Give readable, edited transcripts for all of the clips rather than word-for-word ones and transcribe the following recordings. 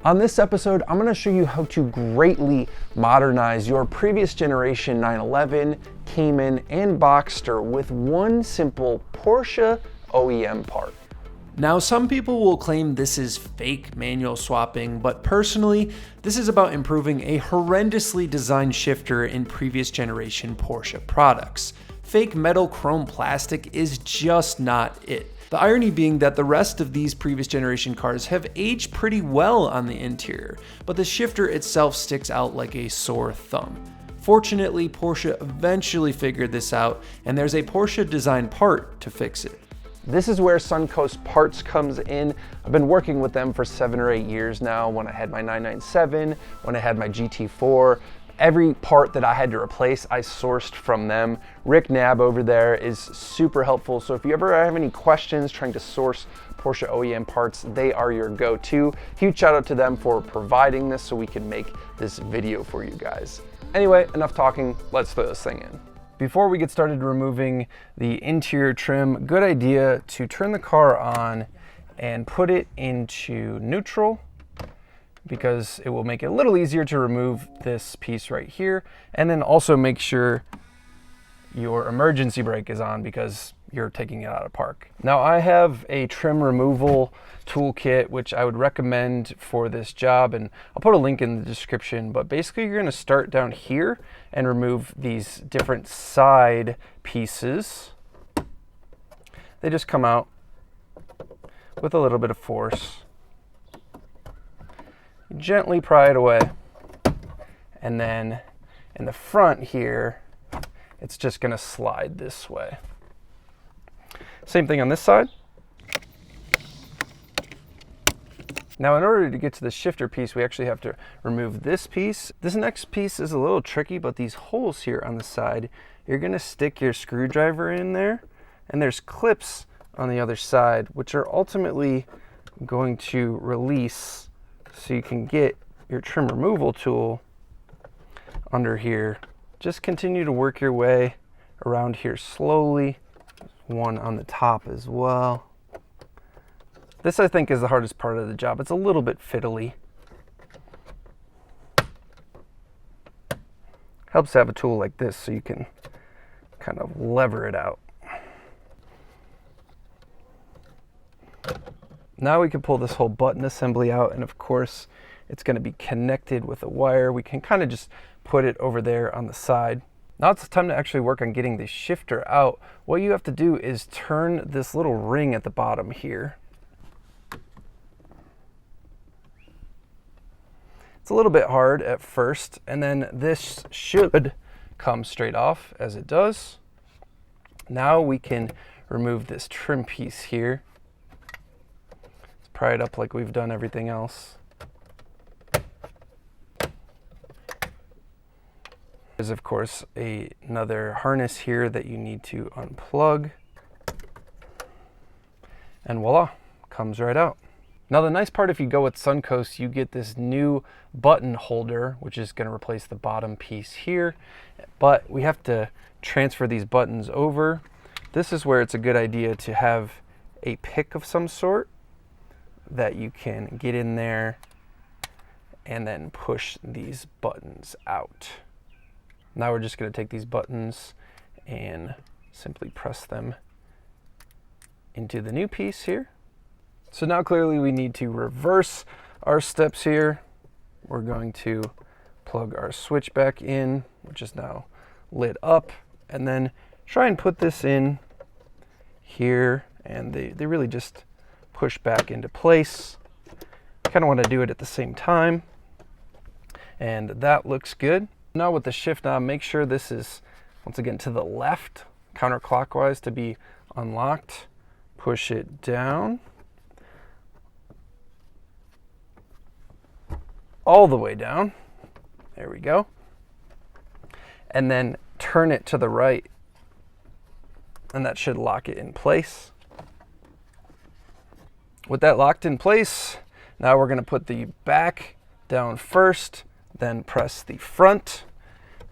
On this episode, I'm going to show you how to greatly modernize your previous generation 911, Cayman, and Boxster with one simple Porsche OEM part. Now, some people will claim this is fake manual swapping, but personally, this is about improving a horrendously designed shifter in previous generation Porsche products. Fake metal chrome plastic is just not it. The irony being that the rest of these previous generation cars have aged pretty well on the interior, but the shifter itself sticks out like a sore thumb. Fortunately, Porsche eventually figured this out, and there's a Porsche design part to fix it. This is where Suncoast Parts comes in. I've been working with them for 7 or 8 years now. When I had my 997, when I had my GT4, every part that I had to replace, I sourced from them. Rick Nab over there is super helpful. So if you ever have any questions trying to source Porsche OEM parts, they are your go-to. Huge shout out to them for providing this so we can make this video for you guys. Anyway, enough talking, let's throw this thing in. Before we get started removing the interior trim, good idea to turn the car on and put it into neutral, because it will make it a little easier to remove this piece right here. And then also make sure your emergency brake is on because you're taking it out of park. Now I have a trim removal toolkit, which I would recommend for this job, and I'll put a link in the description, but basically you're gonna start down here and remove these different side pieces. They just come out with a little bit of force. Gently pry it away, and then in the front here it's just going to slide this way. Same thing on this side. Now in order to get to the shifter piece, we actually have to remove this piece. This next piece is a little tricky, but these holes here on the side, you're going to stick your screwdriver in there, and there's clips on the other side which are ultimately going to release, so you can get your trim removal tool under here. Just continue to work your way around here slowly. There's one on the top as well. This, I think, is the hardest part of the job. It's a little bit fiddly. Helps to have a tool like this so you can kind of lever it out. Now we can pull this whole button assembly out, and of course it's going to be connected with a wire. We can kind of just put it over there on the side. Now it's time to actually work on getting the shifter out. What you have to do is turn this little ring at the bottom here. It's a little bit hard at first, and then this should come straight off, as it does. Now we can remove this trim piece here. Pry it up like we've done everything else. There's of course another harness here that you need to unplug. And voila, comes right out. Now the nice part, if you go with Suncoast, you get this new button holder, which is going to replace the bottom piece here. But we have to transfer these buttons over. This is where it's a good idea to have a pick of some sort that you can get in there and then push these buttons out. Now we're just going to take these buttons and simply press them into the new piece here. So now clearly we need to reverse our steps here. We're going to plug our switch back in, which is now lit up, and then try and put this in here, and they really just push back into place. Kind of want to do it at the same time, and that looks good. Now with the shift knob, make sure this is once again to the left, counterclockwise, to be unlocked. Push it down all the way down. There we go. And then turn it to the right, and that should lock it in place. With that locked in place, now we're going to put the back down first, then press the front,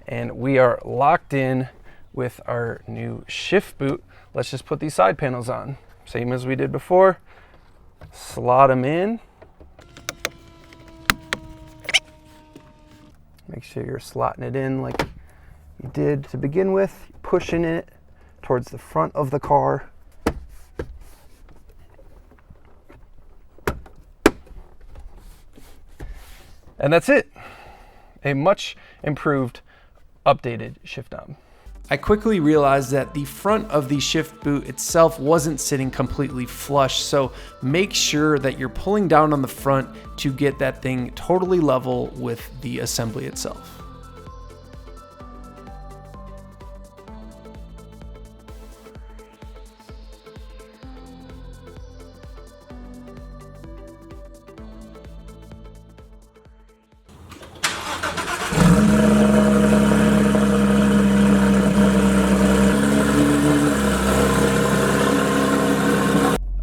and we are locked in with our new shift boot. Let's just put these side panels on. Same as we did before. Slot them in. Make sure you're slotting it in like you did to begin with, pushing it towards the front of the car. And that's it. A much improved, updated shift knob. I quickly realized that the front of the shift boot itself wasn't sitting completely flush, so make sure that you're pulling down on the front to get that thing totally level with the assembly itself.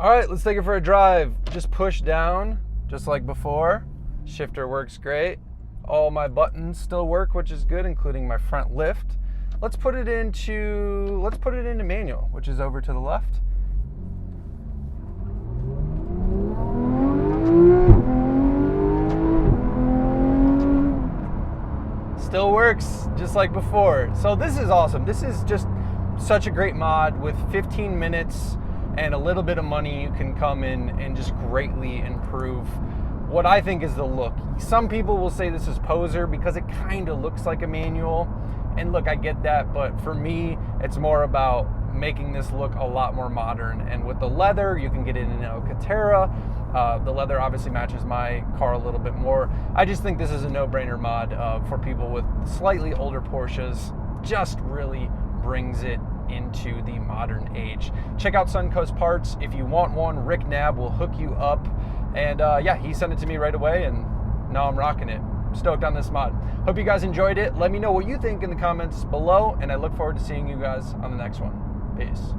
All right, let's take it for a drive. Just push down, just like before. Shifter works great. All my buttons still work, which is good, including my front lift. Let's put it into manual, which is over to the left. Still works just like before. So this is awesome. This is just such a great mod. With 15 minutes and a little bit of money, you can come in and just greatly improve what I think is the look. Some people will say this is poser because it kind of looks like a manual. And look, I get that, but for me, it's more about making this look a lot more modern. And with the leather, you can get it in Alcantara. The leather obviously matches my car a little bit more. I just think this is a no-brainer mod for people with slightly older Porsches. Just really brings it into the modern age. Check out Suncoast Parts. If you want one, Rick Nab will hook you up. And yeah, he sent it to me right away, and now I'm rocking it. Stoked on this mod. Hope you guys enjoyed it. Let me know what you think in the comments below, and I look forward to seeing you guys on the next one. Peace.